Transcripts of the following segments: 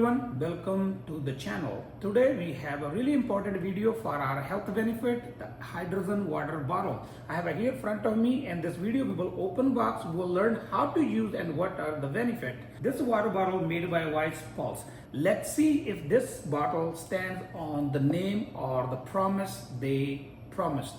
everyone, welcome to the channel. Today we have a really important video for our health benefit, the hydrogen water bottle. I have it here in front of me, and this video we will open box, we will learn how to use and what are the benefit. This water bottle made by Wise Pulse. Let's see if this bottle stands on the name or the promise they promised.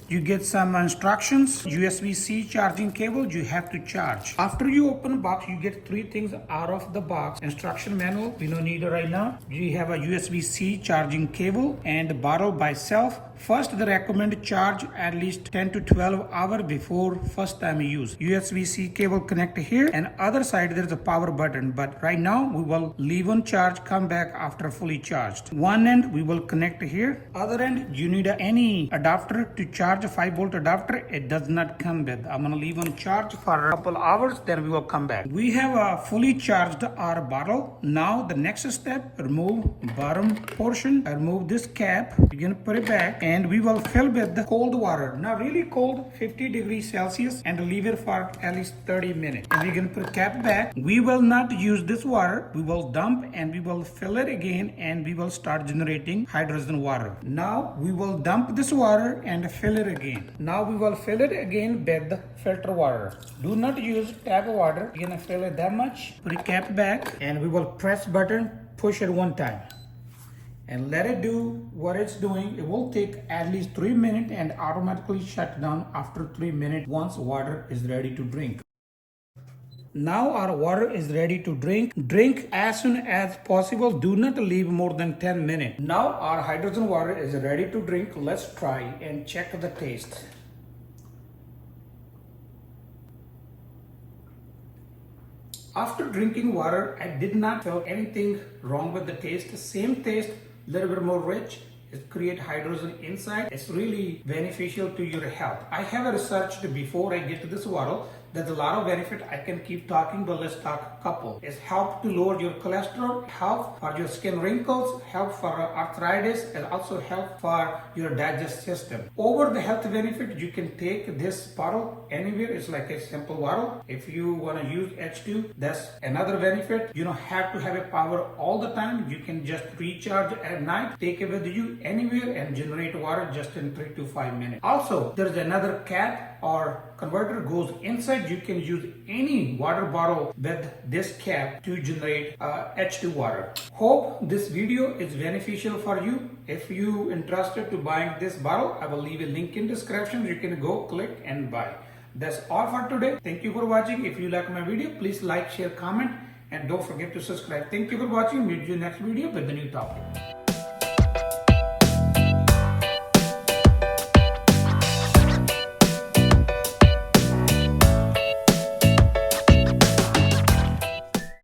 You get some instructions, USB-C charging cable you have to charge. After you open the box, you get three things out of the box. Instruction manual, we don't need it right now. You have a USB-C charging cable and the bottle by itself. First, they recommend charge at least 10 to 12 hours before first time you use. USB-C cable connect here, and other side there's a power button, but right now we will leave on charge, come back after fully charged. One end we will connect here, other end you need any adapter to charge a 5-volt adapter. It does not come with. I'm gonna leave on charge for a couple hours, then we will come back. We have fully charged our bottle. Now the next step, remove bottom portion, remove this cap, you're gonna put it back, and we will fill with the cold water. Now really cold, 50 degrees Celsius, and leave it for at least 30 minutes. And we're gonna put the cap back. We will not use this water. We will dump and we will fill it again, and we will start generating hydrogen water. Now we will dump this water and fill it again. Now we will fill it again with the filter water. Do not use tap water. We're gonna fill it that much. Put the cap back, and we will press button, push it one time, and let it do what it's doing. It will take at least 3 minutes and automatically shut down after 3 minutes once water is ready to drink. Now our water is ready to drink. Drink as soon as possible. Do not leave more than 10 minutes. Now our hydrogen water is ready to drink. Let's try and check the taste. After drinking water, I did not feel anything wrong with the taste. Same taste, little bit more rich. It creates hydrogen inside. It's really beneficial to your health. I have researched before I get to this bottle. There's a lot of benefit. I can keep talking, but let's talk a couple. It's help to lower your cholesterol, help for your skin wrinkles, help for arthritis, and also help for your digestive system. Over the health benefit, you can take this bottle anywhere. It's like a simple bottle. If you want to use H2, that's another benefit. You don't have to have a power all the time. You can just recharge at night, take it with you anywhere, and generate water just in 3 to 5 minutes. Also, there's another cap or converter goes inside. You can use any water bottle with this cap to generate H2 water. Hope this video is beneficial for you. If you interested to buying this bottle, I will leave a link in description. You can go click and buy. That's all for today. Thank you for watching. If you like my video, please like, share, comment, and don't forget to subscribe. Thank you for watching. Meet you next video with a new topic.